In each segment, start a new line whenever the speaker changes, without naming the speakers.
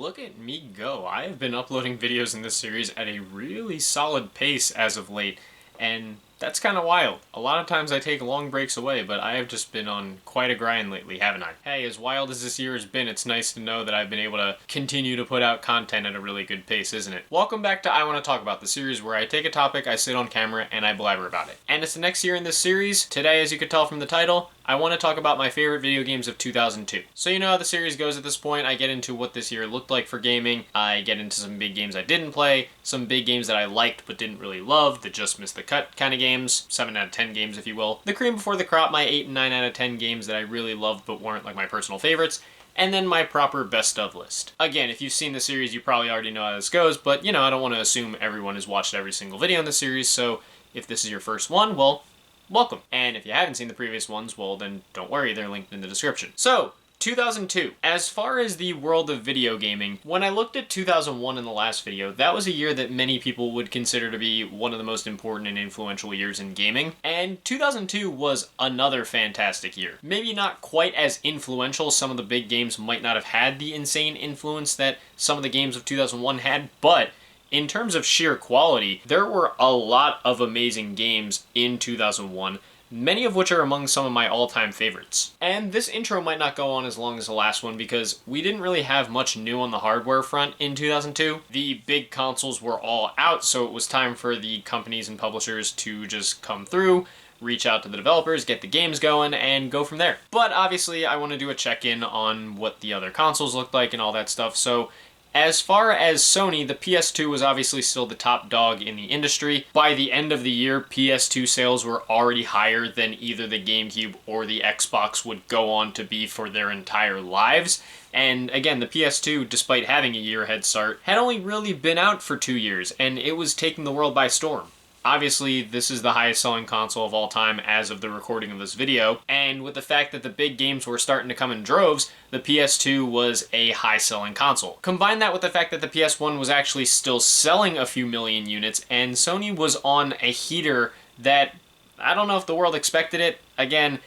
look at me go. I have been uploading videos in this series at a really solid pace as of late, and that's kind of wild. A lot of times I take long breaks away, but I have just been on quite a grind lately, haven't I? Hey, as wild as this year has been, it's nice to know that I've been able to continue to put out content at a really good pace, isn't it? Welcome back to I Want to Talk About, the series where I take a topic, I sit on camera, and I blabber about it. And it's the next year in this series. Today, as you could tell from the title, I want to talk about my favorite video games of 2002. So you know how the series goes at this point. I get into what this year looked like for gaming. I get into some big games I didn't play, some big games that I liked but didn't really love, that just missed the cut kind of games, 7 out of 10 games if you will. The cream before the crop, my 8 and 9 out of 10 games that I really loved but weren't like my personal favorites. And then my proper best of list. Again, if you've seen the series, you probably already know how this goes, but you know, I don't want to assume everyone has watched every single video in the series, so if this is your first one, well, welcome. And if you haven't seen the previous ones, well then don't worry, they're linked in the description. So, 2002. As far as the world of video gaming, when I looked at 2001 in the last video, that was a year that many people would consider to be one of the most important and influential years in gaming, and 2002 was another fantastic year. Maybe not quite as influential, some of the big games might not have had the insane influence that some of the games of 2001 had, but in terms of sheer quality, there were a lot of amazing games in 2001, many of which are among some of my all-time favorites. And this intro might not go on as long as the last one because we didn't really have much new on the hardware front in 2002. The big consoles were all out, so it was time for the companies and publishers to just come through, reach out to the developers, get the games going, and go from there. But obviously, I want to do a check-in on what the other consoles looked like and all that stuff, so as far as Sony, the PS2 was obviously still the top dog in the industry. By the end of the year, PS2 sales were already higher than either the GameCube or the Xbox would go on to be for their entire lives. And again, the PS2, despite having a year head start, had only really been out for 2 years, and it was taking the world by storm. Obviously, this is the highest selling console of all time as of the recording of this video, and with the fact that the big games were starting to come in droves, the PS2 was a high selling console. Combine that with the fact that the PS1 was actually still selling a few million units, and Sony was on a heater that, I don't know if the world expected it. Again,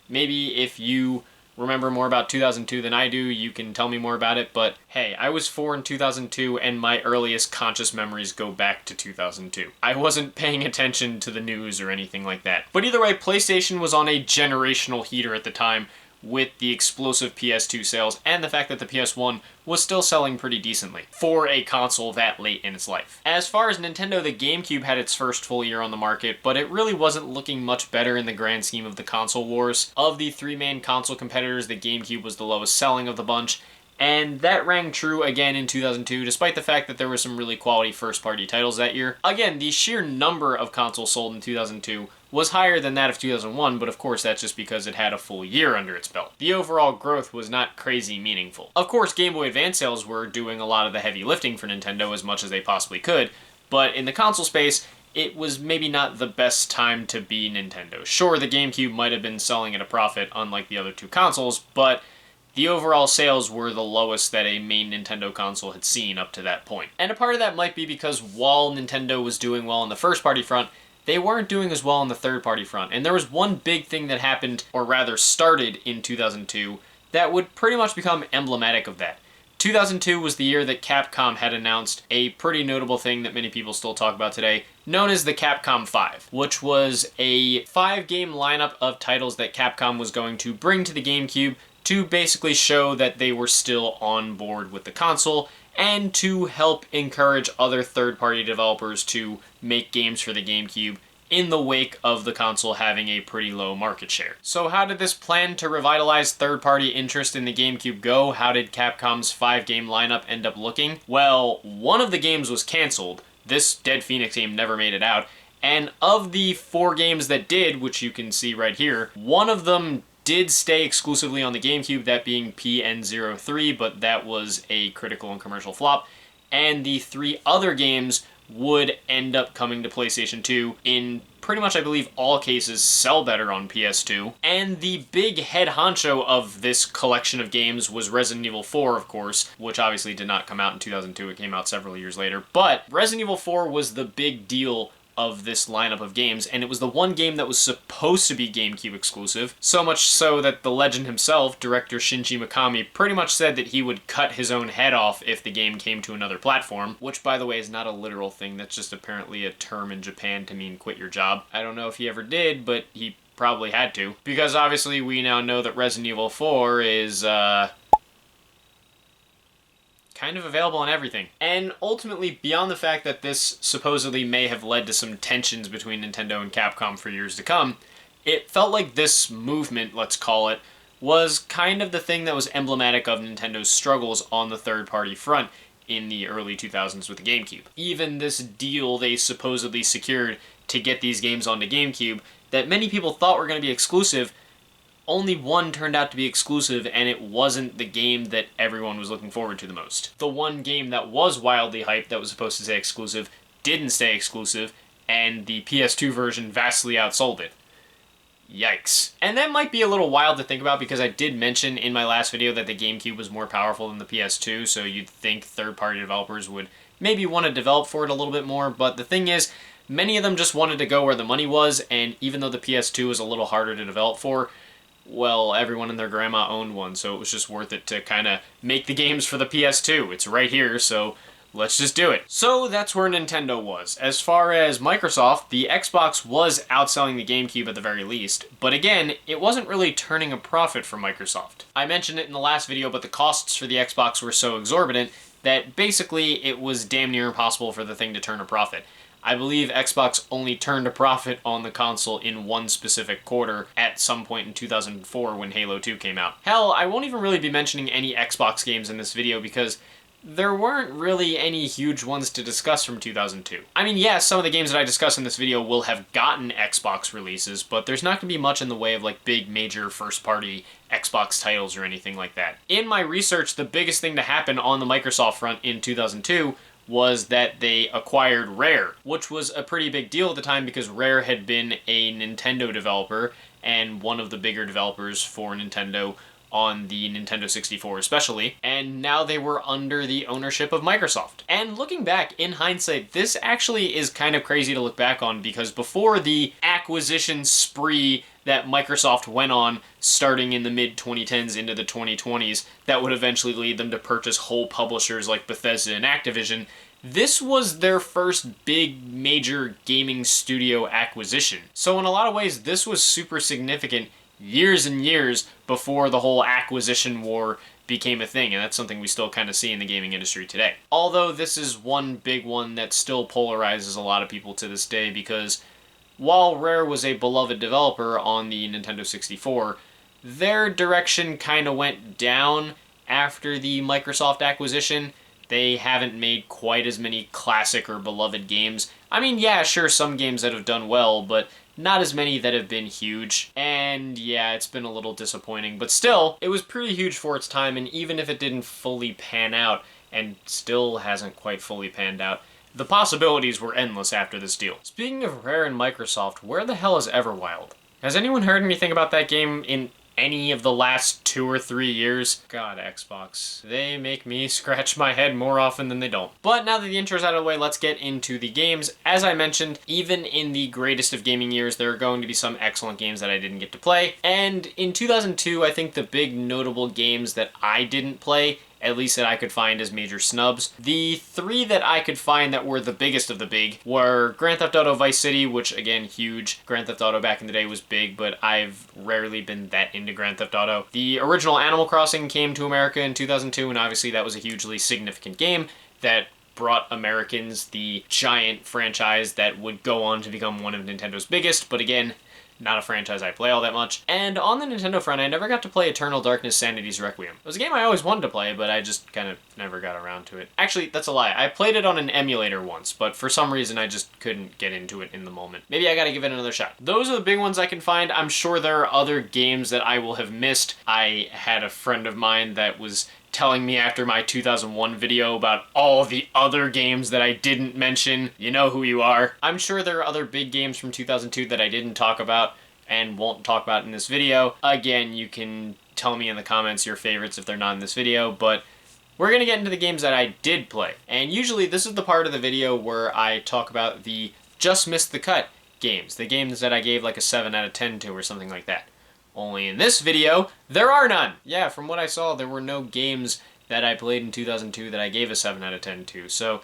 maybe if you remember more about 2002 than I do, you can tell me more about it, but hey, I was 4 in 2002 and my earliest conscious memories go back to 2002. I wasn't paying attention to the news or anything like that. But either way, PlayStation was on a generational heater at the time with the explosive PS2 sales and the fact that the PS1 was still selling pretty decently for a console that late in its life. As far as Nintendo, the GameCube had its first full year on the market, but it really wasn't looking much better in the grand scheme of the console wars. Of the 3 main console competitors, the GameCube was the lowest selling of the bunch, and that rang true again in 2002, despite the fact that there were some really quality first-party titles that year. Again, the sheer number of consoles sold in 2002 was higher than that of 2001, but of course that's just because it had a full year under its belt. The overall growth was not crazy meaningful. Of course, Game Boy Advance sales were doing a lot of the heavy lifting for Nintendo as much as they possibly could, but in the console space, it was maybe not the best time to be Nintendo. Sure, the GameCube might have been selling at a profit, unlike the other 2 consoles, but the overall sales were the lowest that a main Nintendo console had seen up to that point. And a part of that might be because while Nintendo was doing well on the first-party front, they weren't doing as well on the third-party front. And there was one big thing that happened, or rather started in 2002, that would pretty much become emblematic of that. 2002 was the year that Capcom had announced a pretty notable thing that many people still talk about today, known as the Capcom 5, which was a 5-game lineup of titles that Capcom was going to bring to the GameCube to basically show that they were still on board with the console and to help encourage other third-party developers to make games for the GameCube in the wake of the console having a pretty low market share. So how did this plan to revitalize third-party interest in the GameCube go? How did Capcom's 5-game lineup end up looking? Well, one of the games was canceled. This Dead Phoenix game never made it out. And of the 4 games that did, which you can see right here, one of them did stay exclusively on the GameCube, that being PN03, but that was a critical and commercial flop. And the 3 other games would end up coming to PlayStation 2 in pretty much, I believe, all cases sell better on PS2. And the big head honcho of this collection of games was Resident Evil 4, of course, which obviously did not come out in 2002, it came out several years later. But Resident Evil 4 was the big deal of this lineup of games, and it was the one game that was supposed to be GameCube exclusive, so much so that the legend himself, director Shinji Mikami, pretty much said that he would cut his own head off if the game came to another platform, which, by the way, is not a literal thing. That's just apparently a term in Japan to mean quit your job. I don't know if he ever did, but he probably had to, because obviously we now know that Resident Evil 4 is, kind of available on everything. And ultimately, beyond the fact that this supposedly may have led to some tensions between Nintendo and Capcom for years to come, it felt like this movement, let's call it, was kind of the thing that was emblematic of Nintendo's struggles on the third-party front in the early 2000s with the GameCube. Even this deal they supposedly secured to get these games onto GameCube that many people thought were going to be exclusive, only one turned out to be exclusive, and it wasn't the game that everyone was looking forward to the most. The one game that was wildly hyped that was supposed to stay exclusive didn't stay exclusive, and the PS2 version vastly outsold it. Yikes. And that might be a little wild to think about, because I did mention in my last video that the GameCube was more powerful than the PS2, so you'd think third-party developers would maybe want to develop for it a little bit more, but the thing is, many of them just wanted to go where the money was, and even though the PS2 was a little harder to develop for, well, everyone and their grandma owned one, so it was just worth it to kind of make the games for the PS2. It's right here, so let's just do it. So that's where Nintendo was. As far as Microsoft, the Xbox was outselling the GameCube at the very least, but again, it wasn't really turning a profit for Microsoft. I mentioned it in the last video, but the costs for the Xbox were so exorbitant that basically it was damn near impossible for the thing to turn a profit. I believe Xbox only turned a profit on the console in one specific quarter at some point in 2004 when Halo 2 came out. Hell, I won't even really be mentioning any Xbox games in this video because there weren't really any huge ones to discuss from 2002. I mean, yes, some of the games that I discuss in this video will have gotten Xbox releases, but there's not going to be much in the way of like big major first-party Xbox titles or anything like that. In my research, the biggest thing to happen on the Microsoft front in 2002 was that they acquired Rare, which was a pretty big deal at the time because Rare had been a Nintendo developer and one of the bigger developers for Nintendo on the Nintendo 64 especially, and now they were under the ownership of Microsoft. And looking back, in hindsight, this actually is kind of crazy to look back on because before the acquisition spree that Microsoft went on starting in the mid-2010s into the 2020s that would eventually lead them to purchase whole publishers like Bethesda and Activision, this was their first big major gaming studio acquisition. So in a lot of ways, this was super significant years and years before the whole acquisition war became a thing, and that's something we still kind of see in the gaming industry today. Although this is one big one that still polarizes a lot of people to this day because while Rare was a beloved developer on the Nintendo 64, their direction kind of went down after the Microsoft acquisition. They haven't made quite as many classic or beloved games. I mean, yeah, sure, some games that have done well, but not as many that have been huge. And yeah, it's been a little disappointing, but still, it was pretty huge for its time, and even if it didn't fully pan out, and still hasn't quite fully panned out, the possibilities were endless after this deal. Speaking of Rare and Microsoft, where the hell is Everwild? Has anyone heard anything about that game in any of the last 2 or 3 years? God, Xbox. They make me scratch my head more often than they don't. But now that the intro's out of the way, let's get into the games. As I mentioned, even in the greatest of gaming years, there are going to be some excellent games that I didn't get to play. And in 2002, I think the big notable games that I didn't play, at least that I could find as major snubs. The 3 that I could find that were the biggest of the big were Grand Theft Auto Vice City, which again, huge. Grand Theft Auto back in the day was big, but I've rarely been that into Grand Theft Auto. The original Animal Crossing came to America in 2002, and obviously that was a hugely significant game that brought Americans the giant franchise that would go on to become one of Nintendo's biggest, but again, not a franchise I play all that much. And on the Nintendo front, I never got to play Eternal Darkness Sanity's Requiem. It was a game I always wanted to play, but I just kind of never got around to it. Actually, that's a lie. I played it on an emulator once, but for some reason I just couldn't get into it in the moment. Maybe I gotta give it another shot. Those are the big ones I can find. I'm sure there are other games that I will have missed. I had a friend of mine that was telling me after my 2001 video about all the other games that I didn't mention. You know who you are. I'm sure there are other big games from 2002 that I didn't talk about and won't talk about in this video. Again, you can tell me in the comments your favorites if they're not in this video, but we're gonna get into the games that I did play. And usually this is the part of the video where I talk about the just missed the cut games. The games that I gave like a 7 out of 10 to or something like that. Only in this video, there are none. Yeah, from what I saw, there were no games that I played in 2002 that I gave a 7 out of 10 to. So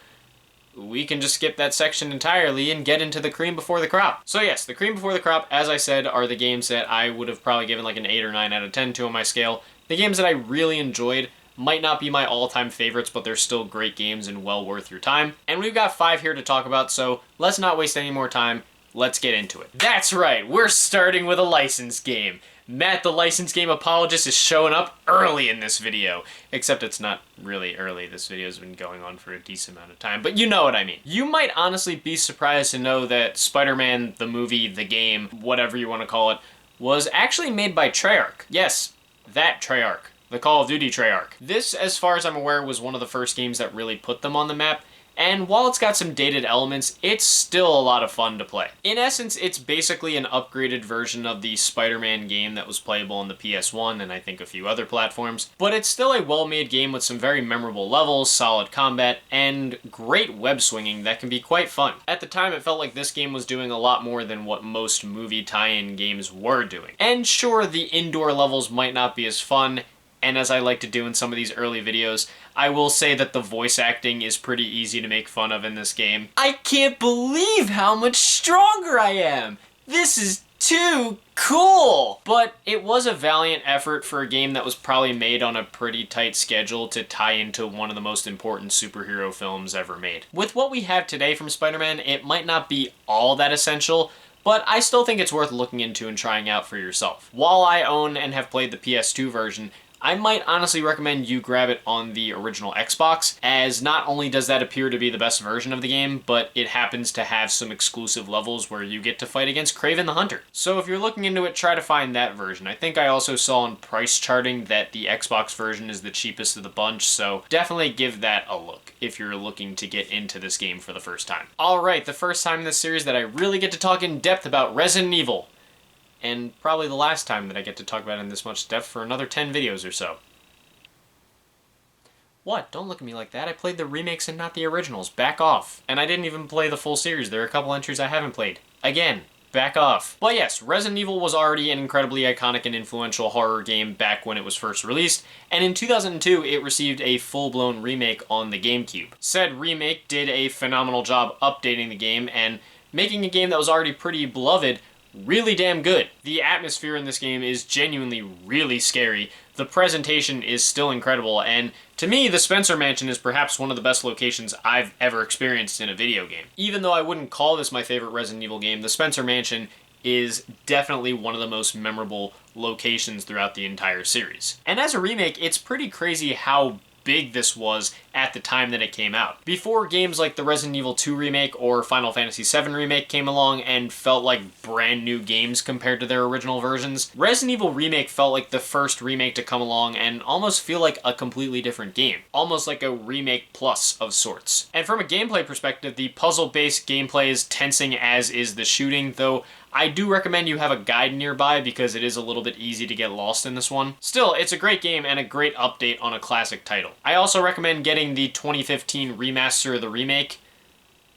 we can just skip that section entirely and get into the cream before the crop. So yes, the cream before the crop, as I said, are the games that I would have probably given like an 8 or 9 out of 10 to on my scale. The games that I really enjoyed might not be my all-time favorites, but they're still great games and well worth your time. And we've got 5 here to talk about, so let's not waste any more time. Let's get into it. That's right, we're starting with a licensed game. Matt, the licensed game apologist, is showing up early in this video. Except it's not really early. This video's been going on for a decent amount of time, but you know what I mean. You might honestly be surprised to know that Spider-Man, the movie, the game, whatever you want to call it, was actually made by Treyarch. Yes, that Treyarch. The Call of Duty Treyarch. This, as far as I'm aware, was one of the first games that really put them on the map. And while it's got some dated elements, it's still a lot of fun to play. In essence, it's basically an upgraded version of the Spider-Man game that was playable on the PS1 and I think a few other platforms. But it's still a well-made game with some very memorable levels, solid combat, and great web swinging that can be quite fun. At the time, it felt like this game was doing a lot more than what most movie tie-in games were doing. And sure, the indoor levels might not be as fun, and as I like to do in some of these early videos, I will say that the voice acting is pretty easy to make fun of in this game. I can't believe how much stronger I am! This is too cool! But it was a valiant effort for a game that was probably made on a pretty tight schedule to tie into one of the most important superhero films ever made. With what we have today from Spider-Man, it might not be all that essential, but I still think it's worth looking into and trying out for yourself. While I own and have played the PS2 version, I might honestly recommend you grab it on the original Xbox, as not only does that appear to be the best version of the game, but it happens to have some exclusive levels where you get to fight against Kraven the Hunter. So if you're looking into it, try to find that version. I think I also saw in price charting that the Xbox version is the cheapest of the bunch, so definitely give that a look if you're looking to get into this game for the first time. Alright, the first time in this series that I really get to talk in depth about Resident Evil. And probably the last time that I get to talk about it in this much depth for another 10 videos or so. What? Don't look at me like that. I played the remakes and not the originals. Back off. And I didn't even play the full series. There are a couple entries I haven't played. Again, back off. But yes, Resident Evil was already an incredibly iconic and influential horror game back when it was first released, and in 2002 it received a full-blown remake on the GameCube. Said remake did a phenomenal job updating the game and making a game that was already pretty beloved really damn good. The atmosphere in this game is genuinely really scary. The presentation is still incredible, and to me, the Spencer Mansion is perhaps one of the best locations I've ever experienced in a video game. Even though I wouldn't call this my favorite Resident Evil game, the Spencer Mansion is definitely one of the most memorable locations throughout the entire series. And as a remake, it's pretty crazy how big this was at the time that it came out. Before games like the Resident Evil 2 remake or Final Fantasy 7 remake came along and felt like brand new games compared to their original versions, Resident Evil Remake felt like the first remake to come along and almost feel like a completely different game. Almost like a remake plus of sorts. And from a gameplay perspective, the puzzle-based gameplay is tensing as is the shooting, though I do recommend you have a guide nearby because it is a little bit easy to get lost in this one. Still, it's a great game and a great update on a classic title. I also recommend getting the 2015 remaster of the remake.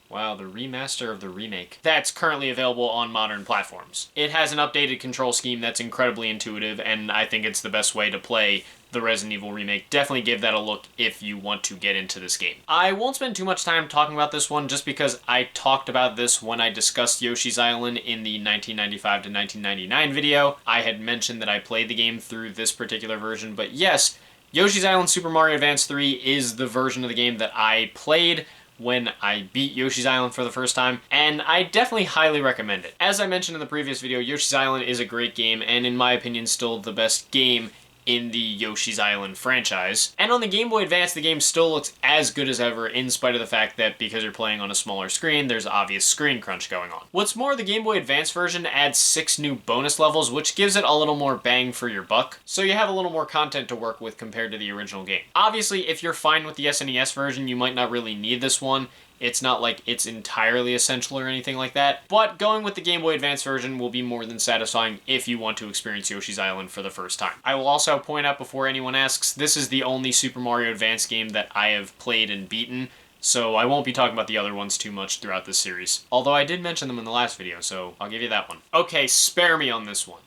Wow, the remaster of the remake. That's currently available on modern platforms. It has an updated control scheme that's incredibly intuitive, and I think it's the best way to play the Resident Evil remake. Definitely give that a look if you want to get into this game. I won't spend too much time talking about this one just because I talked about this when I discussed Yoshi's Island in the 1995 to 1999 video. I had mentioned that I played the game through this particular version, but yes, Yoshi's Island Super Mario Advance 3 is the version of the game that I played when I beat Yoshi's Island for the first time, and I definitely highly recommend it. As I mentioned in the previous video, Yoshi's Island is a great game, and in my opinion still the best game in the Yoshi's Island franchise. And on the Game Boy Advance, the game still looks as good as ever, in spite of the fact that because you're playing on a smaller screen, there's obvious screen crunch going on. What's more, the Game Boy Advance version adds 6 new bonus levels, which gives it a little more bang for your buck, so you have a little more content to work with compared to the original game. Obviously, if you're fine with the SNES version, you might not really need this one. It's not like it's entirely essential or anything like that, but going with the Game Boy Advance version will be more than satisfying if you want to experience Yoshi's Island for the first time. I will also point out before anyone asks, this is the only Super Mario Advance game that I have played and beaten, so I won't be talking about the other ones too much throughout this series. Although I did mention them in the last video, so I'll give you that one. Okay, spare me on this one.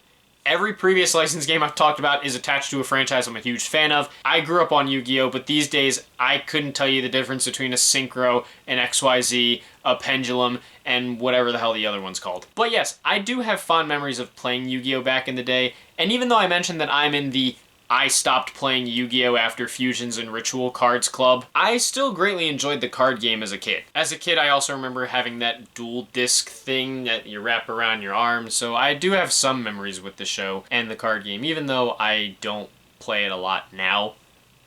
Every previous licensed game I've talked about is attached to a franchise I'm a huge fan of. I grew up on Yu-Gi-Oh!, but these days I couldn't tell you the difference between a Synchro, an XYZ, a Pendulum, and whatever the hell the other one's called. But yes, I do have fond memories of playing Yu-Gi-Oh! Back in the day, and even though I mentioned that I'm in the I stopped playing Yu-Gi-Oh! After Fusions and Ritual Cards Club, I still greatly enjoyed the card game as a kid. As a kid, I also remember having that dual disc thing that you wrap around your arm, so I do have some memories with the show and the card game, even though I don't play it a lot now.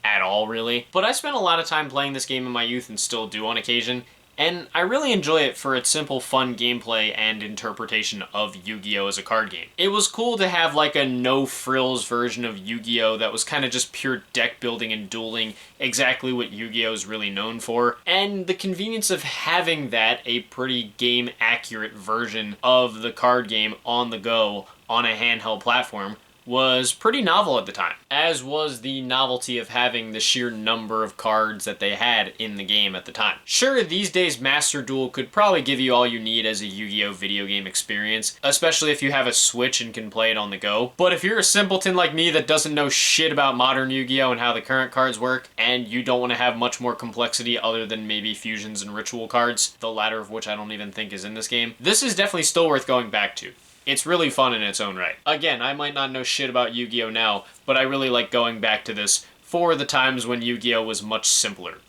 At all, really. But I spent a lot of time playing this game in my youth and still do on occasion, and I really enjoy it for its simple, fun gameplay and interpretation of Yu-Gi-Oh! As a card game. It was cool to have like a no-frills version of Yu-Gi-Oh! That was kind of just pure deck building and dueling, exactly what Yu-Gi-Oh! Is really known for, and the convenience of having that, a pretty game-accurate version of the card game on the go on a handheld platform, was pretty novel at the time, as was the novelty of having the sheer number of cards that they had in the game at the time. Sure, these days Master Duel could probably give you all you need as a Yu-Gi-Oh! Video game experience, especially if you have a Switch and can play it on the go. But if you're a simpleton like me that doesn't know shit about modern Yu-Gi-Oh! And how the current cards work, and you don't want to have much more complexity other than maybe fusions and ritual cards, the latter of which I don't even think is in this game, this is definitely still worth going back to. It's really fun in its own right. Again, I might not know shit about Yu-Gi-Oh! Now, but I really like going back to this for the times when Yu-Gi-Oh! Was much simpler.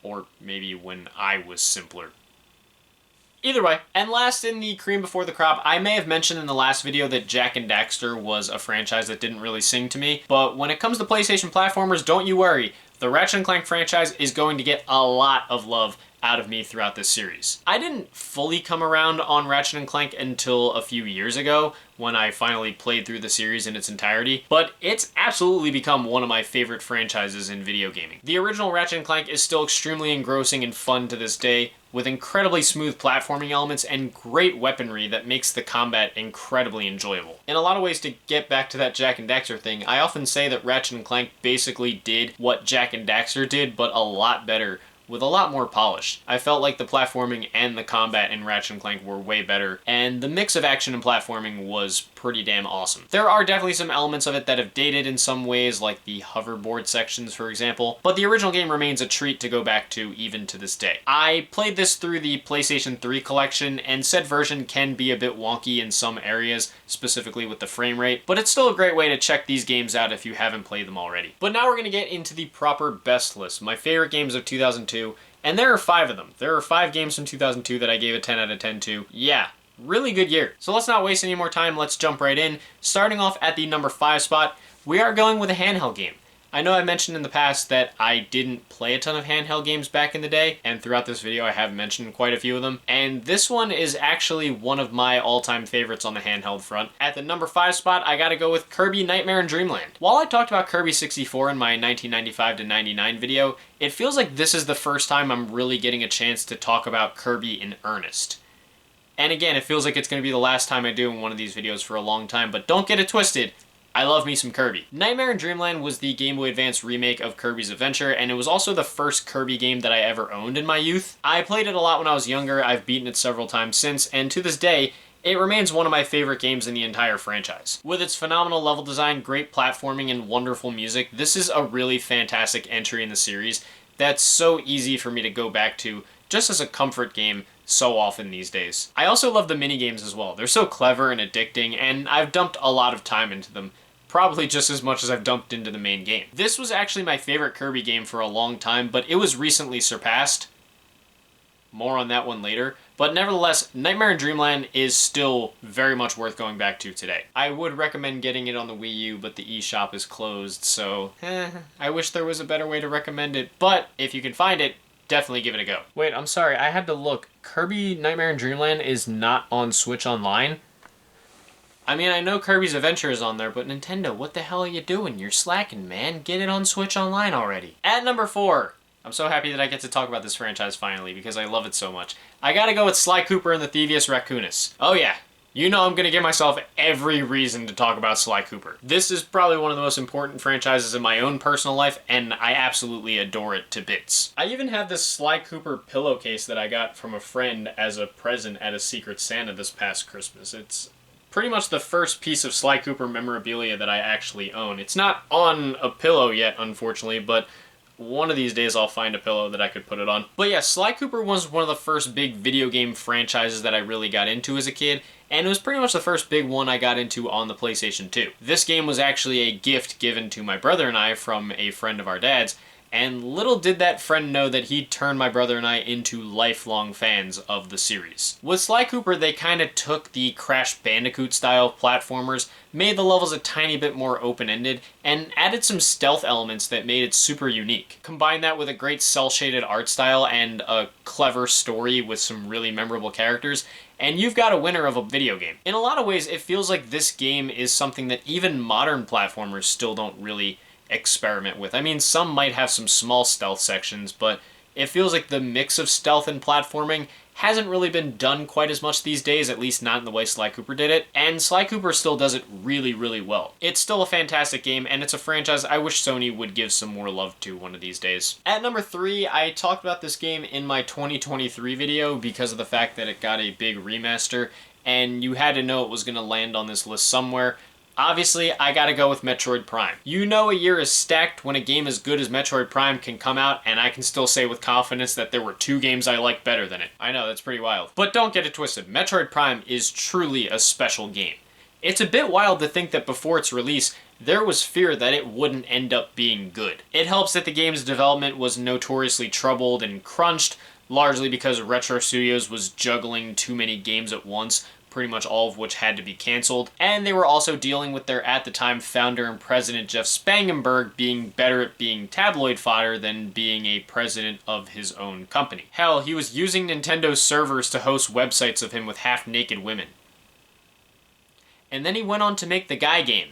Or maybe when I was simpler. Either way, and last in the cream before the crop, I may have mentioned in the last video that Jak and Daxter was a franchise that didn't really sing to me, but when it comes to PlayStation platformers, don't you worry. The Ratchet Clank franchise is going to get a lot of love out of me throughout this series. I didn't fully come around on Ratchet & Clank until a few years ago, when I finally played through the series in its entirety, but it's absolutely become one of my favorite franchises in video gaming. The original Ratchet & Clank is still extremely engrossing and fun to this day, with incredibly smooth platforming elements and great weaponry that makes the combat incredibly enjoyable. In a lot of ways, to get back to that Jak and Daxter thing, I often say that Ratchet & Clank basically did what Jak and Daxter did, but a lot better, with a lot more polish. I felt like the platforming and the combat in Ratchet & Clank were way better, and the mix of action and platforming was pretty damn awesome. There are definitely some elements of it that have dated in some ways, like the hoverboard sections, for example, but the original game remains a treat to go back to even to this day. I played this through the PlayStation 3 collection, and said version can be a bit wonky in some areas, specifically with the frame rate, but it's still a great way to check these games out if you haven't played them already. But now we're going to get into the proper best list, my favorite games of 2002, and there are 5 of them. There are 5 games from 2002 that I gave a 10 out of 10 to. Yeah, really good year. So let's not waste any more time, let's jump right in. Starting off at the number 5 spot, we are going with a handheld game. I know I mentioned in the past that I didn't play a ton of handheld games back in the day, and throughout this video I have mentioned quite a few of them, and this one is actually one of my all-time favorites on the handheld front. At the number 5 spot, I gotta go with Kirby Nightmare in Dreamland. While I talked about Kirby 64 in my 1995-99 video, it feels like this is the first time I'm really getting a chance to talk about Kirby in earnest. And again, it feels like it's going to be the last time I do in one of these videos for a long time, but don't get it twisted. I love me some Kirby. Nightmare in Dreamland was the Game Boy Advance remake of Kirby's Adventure, and it was also the first Kirby game that I ever owned in my youth. I played it a lot when I was younger, I've beaten it several times since, and to this day, it remains one of my favorite games in the entire franchise. With its phenomenal level design, great platforming, and wonderful music, this is a really fantastic entry in the series that's so easy for me to go back to just as a comfort game so often these days. I also love the minigames as well. They're so clever and addicting, and I've dumped a lot of time into them. Probably just as much as I've dumped into the main game. This was actually my favorite Kirby game for a long time, but it was recently surpassed. More on that one later. But nevertheless, Nightmare in Dreamland is still very much worth going back to today. I would recommend getting it on the Wii U, but the eShop is closed, so I wish there was a better way to recommend it. But if you can find it, definitely give it a go. Wait, I'm sorry, I had to look. Kirby Nightmare in Dreamland is not on Switch Online? I mean, I know Kirby's Adventure is on there, but Nintendo, what the hell are you doing? You're slacking, man. Get it on Switch Online already. At number 4, I'm so happy that I get to talk about this franchise finally, because I love it so much. I gotta go with Sly Cooper and the Thievius Raccoonus. Oh yeah, you know I'm gonna give myself every reason to talk about Sly Cooper. This is probably one of the most important franchises in my own personal life, and I absolutely adore it to bits. I even have this Sly Cooper pillowcase that I got from a friend as a present at a Secret Santa this past Christmas. It's pretty much the first piece of Sly Cooper memorabilia that I actually own. It's not on a pillow yet, unfortunately, but one of these days I'll find a pillow that I could put it on. But yeah, Sly Cooper was one of the first big video game franchises that I really got into as a kid, and it was pretty much the first big one I got into on the PlayStation 2. This game was actually a gift given to my brother and I from a friend of our dad's, and little did that friend know that he'd turn my brother and I into lifelong fans of the series. With Sly Cooper, they kind of took the Crash Bandicoot-style platformers, made the levels a tiny bit more open-ended, and added some stealth elements that made it super unique. Combine that with a great cel-shaded art style and a clever story with some really memorable characters, and you've got a winner of a video game. In a lot of ways, it feels like this game is something that even modern platformers still don't really experiment with. I mean, some might have some small stealth sections, but it feels like the mix of stealth and platforming hasn't really been done quite as much these days, at least not in the way Sly Cooper did it, and Sly Cooper still does it really, really well. It's still a fantastic game, and it's a franchise I wish Sony would give some more love to one of these days. At number 3, I talked about this game in my 2023 video because of the fact that it got a big remaster, and you had to know it was going to land on this list somewhere. Obviously, I gotta go with Metroid Prime. You know a year is stacked when a game as good as Metroid Prime can come out, and I can still say with confidence that there were 2 games I liked better than it. I know, that's pretty wild. But don't get it twisted, Metroid Prime is truly a special game. It's a bit wild to think that before its release, there was fear that it wouldn't end up being good. It helps that the game's development was notoriously troubled and crunched, largely because Retro Studios was juggling too many games at once, pretty much all of which had to be canceled, and they were also dealing with their at-the-time founder and president Jeff Spangenberg being better at being tabloid fodder than being a president of his own company. Hell, he was using Nintendo servers to host websites of him with half-naked women. And then he went on to make the Guy game.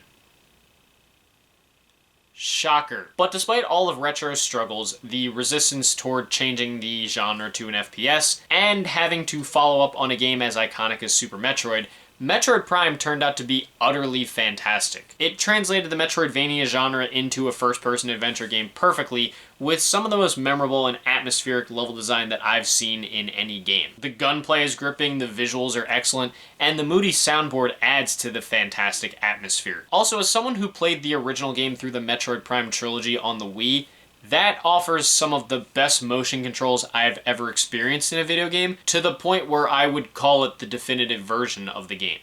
Shocker. But despite all of Retro's struggles, the resistance toward changing the genre to an FPS, and having to follow up on a game as iconic as Super Metroid, Metroid Prime turned out to be utterly fantastic. It translated the Metroidvania genre into a first-person adventure game perfectly, with some of the most memorable and atmospheric level design that I've seen in any game. The gunplay is gripping, the visuals are excellent, and the moody soundboard adds to the fantastic atmosphere. Also, as someone who played the original game through the Metroid Prime trilogy on the Wii, that offers some of the best motion controls I've ever experienced in a video game, to the point where I would call it the definitive version of the game.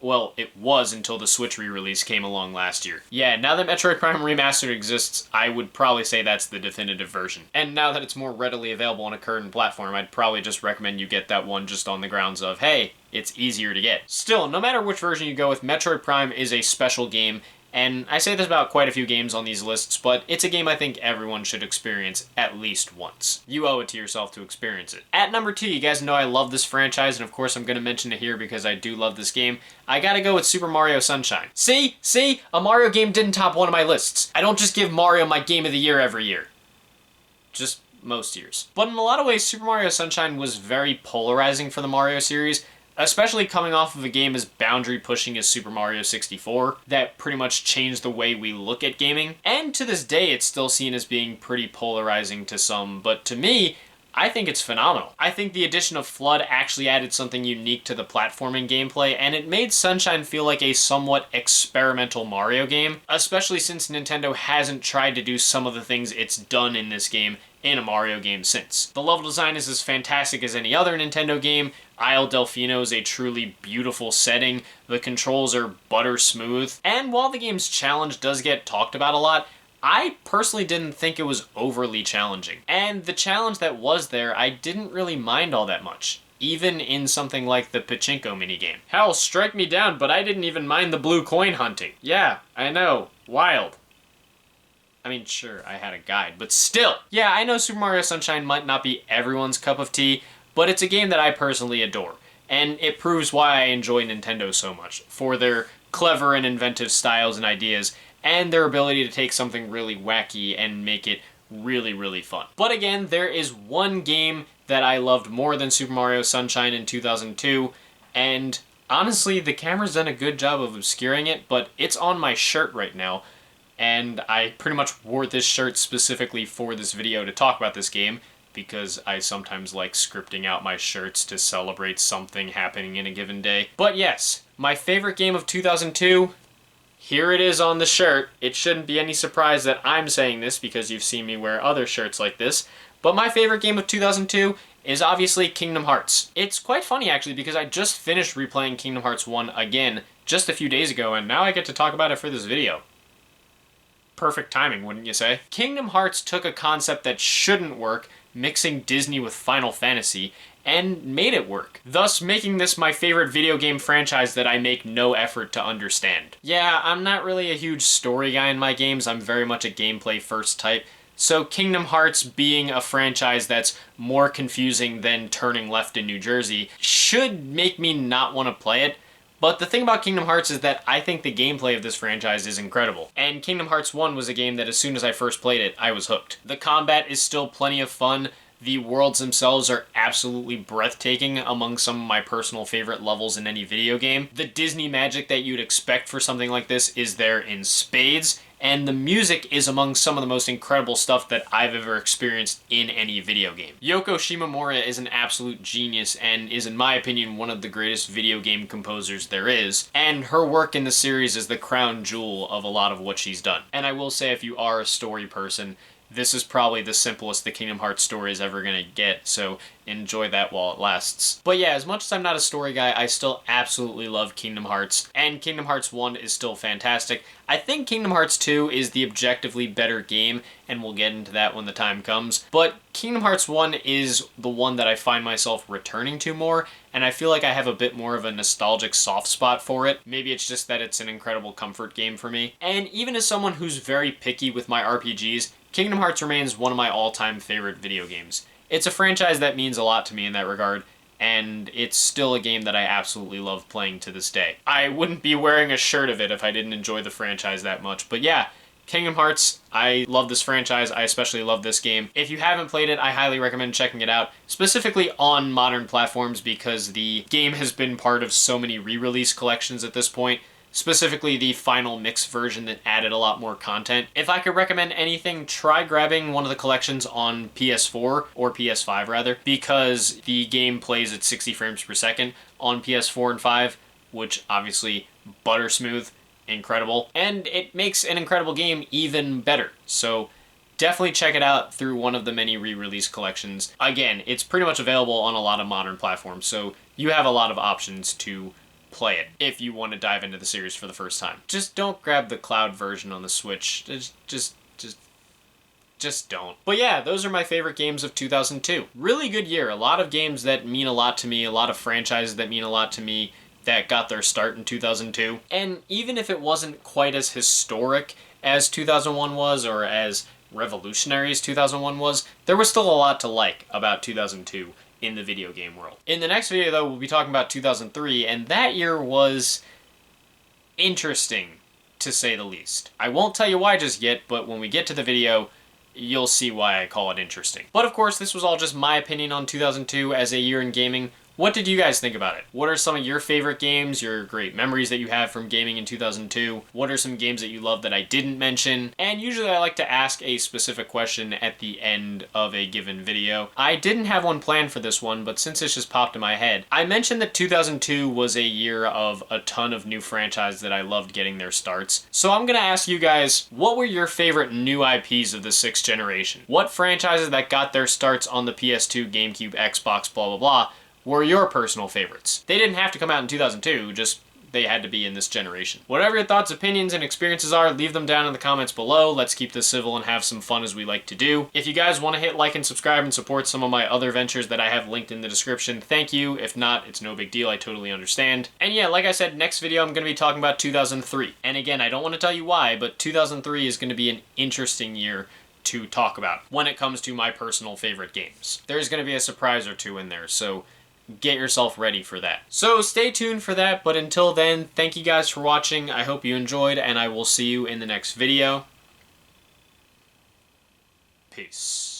Well, it was until the Switch re-release came along last year. Yeah, now that Metroid Prime Remastered exists, I would probably say that's the definitive version. And now that it's more readily available on a current platform, I'd probably just recommend you get that one just on the grounds of, hey, it's easier to get. Still, no matter which version you go with, Metroid Prime is a special game, and I say this about quite a few games on these lists, but it's a game I think everyone should experience at least once. You owe it to yourself to experience it. At number 2, you guys know I love this franchise, and of course I'm going to mention it here because I do love this game. I gotta go with Super Mario Sunshine. See? A Mario game didn't top one of my lists. I don't just give Mario my game of the year every year. Just most years. But in a lot of ways, Super Mario Sunshine was very polarizing for the Mario series, especially coming off of a game as boundary-pushing as Super Mario 64, that pretty much changed the way we look at gaming. And to this day, it's still seen as being pretty polarizing to some, but to me, I think it's phenomenal. I think the addition of FLUDD actually added something unique to the platforming gameplay, and it made Sunshine feel like a somewhat experimental Mario game, especially since Nintendo hasn't tried to do some of the things it's done in this game in a Mario game since. The level design is as fantastic as any other Nintendo game. Isle Delfino is a truly beautiful setting, the controls are butter smooth, and while the game's challenge does get talked about a lot, I personally didn't think it was overly challenging. And the challenge that was there, I didn't really mind all that much, even in something like the Pachinko minigame. Hell, strike me down, but I didn't even mind the blue coin hunting. Yeah, I know, wild. I mean, sure, I had a guide, but still! Yeah, I know Super Mario Sunshine might not be everyone's cup of tea, but it's a game that I personally adore, and it proves why I enjoy Nintendo so much, for their clever and inventive styles and ideas, and their ability to take something really wacky and make it really, really fun. But again, there is one game that I loved more than Super Mario Sunshine in 2002, and Honestly, the camera's done a good job of obscuring it, but it's on my shirt right now, and I pretty much wore this shirt specifically for this video to talk about this game, because I sometimes like scripting out my shirts to celebrate something happening in a given day. But yes, my favorite game of 2002, here it is on the shirt. It shouldn't be any surprise that I'm saying this because you've seen me wear other shirts like this, but my favorite game of 2002 is obviously Kingdom Hearts. It's quite funny actually because I just finished replaying Kingdom Hearts 1 again just a few days ago, and now I get to talk about it for this video. Perfect timing, wouldn't you say? Kingdom Hearts took a concept that shouldn't work, mixing Disney with Final Fantasy, and made it work, thus making this my favorite video game franchise that I make no effort to understand. Yeah, I'm not really a huge story guy in my games, I'm very much a gameplay first type, so Kingdom Hearts being a franchise that's more confusing than Turning Left in New Jersey should make me not want to play it. But the thing about Kingdom Hearts is that I think the gameplay of this franchise is incredible. And Kingdom Hearts 1 was a game that as soon as I first played it, I was hooked. The combat is still plenty of fun. The worlds themselves are absolutely breathtaking, among some of my personal favorite levels in any video game. The Disney magic that you'd expect for something like this is there in spades, and the music is among some of the most incredible stuff that I've ever experienced in any video game. Yoko Shimomura is an absolute genius and is, in my opinion, one of the greatest video game composers there is, and her work in the series is the crown jewel of a lot of what she's done. And I will say, if you are a story person, this is probably the simplest the Kingdom Hearts story is ever going to get, so enjoy that while it lasts. But yeah, as much as I'm not a story guy, I still absolutely love Kingdom Hearts, and Kingdom Hearts 1 is still fantastic. I think Kingdom Hearts 2 is the objectively better game, and we'll get into that when the time comes, but Kingdom Hearts 1 is the one that I find myself returning to more, and I feel like I have a bit more of a nostalgic soft spot for it. Maybe it's just that it's an incredible comfort game for me. And even as someone who's very picky with my RPGs, Kingdom Hearts remains one of my all-time favorite video games. It's a franchise that means a lot to me in that regard, and it's still a game that I absolutely love playing to this day. I wouldn't be wearing a shirt of it if I didn't enjoy the franchise that much, but yeah, Kingdom Hearts, I love this franchise, I especially love this game. If you haven't played it, I highly recommend checking it out, specifically on modern platforms because the game has been part of so many re-release collections at this point, specifically the final mix version that added a lot more content. If I could recommend anything, try grabbing one of the collections on PS4, or PS5 rather, because the game plays at 60 frames per second on PS4 and 5, which obviously butter smooth, incredible, and it makes an incredible game even better. So definitely check it out through one of the many re-release collections. Again, it's pretty much available on a lot of modern platforms, so you have a lot of options to play it if you want to dive into the series for the first time. Just don't grab the cloud version on the Switch. Just don't. But yeah, those are my favorite games of 2002. Really good year. A lot of games that mean a lot to me, a lot of franchises that mean a lot to me that got their start in 2002. And even if it wasn't quite as historic as 2001 was, or as revolutionary as 2001 was, there was still a lot to like about 2002 in the video game world. In the next video, though, we'll be talking about 2003, and that year was interesting, to say the least. I won't tell you why just yet, but when we get to the video, you'll see why I call it interesting. But of course, this was all just my opinion on 2002 as a year in gaming. What did you guys think about it? What are some of your favorite games, your great memories that you have from gaming in 2002? What are some games that you love that I didn't mention? And usually I like to ask a specific question at the end of a given video. I didn't have one planned for this one, but since it's just popped in my head, I mentioned that 2002 was a year of a ton of new franchises that I loved getting their starts. So I'm gonna ask you guys, what were your favorite new IPs of the 6th generation? What franchises that got their starts on the PS2, GameCube, Xbox, blah, blah, blah, were your personal favorites? They didn't have to come out in 2002, just they had to be in this generation. Whatever your thoughts, opinions, and experiences are, leave them down in the comments below. Let's keep this civil and have some fun as we like to do. If you guys want to hit like and subscribe and support some of my other ventures that I have linked in the description, thank you. If not, it's no big deal, I totally understand. And yeah, like I said, next video I'm going to be talking about 2003. And again, I don't want to tell you why, but 2003 is going to be an interesting year to talk about when it comes to my personal favorite games. There's going to be a surprise or two in there, so get yourself ready for that. So stay tuned for that, but until then, thank you guys for watching. I hope you enjoyed, and I will see you in the next video. Peace.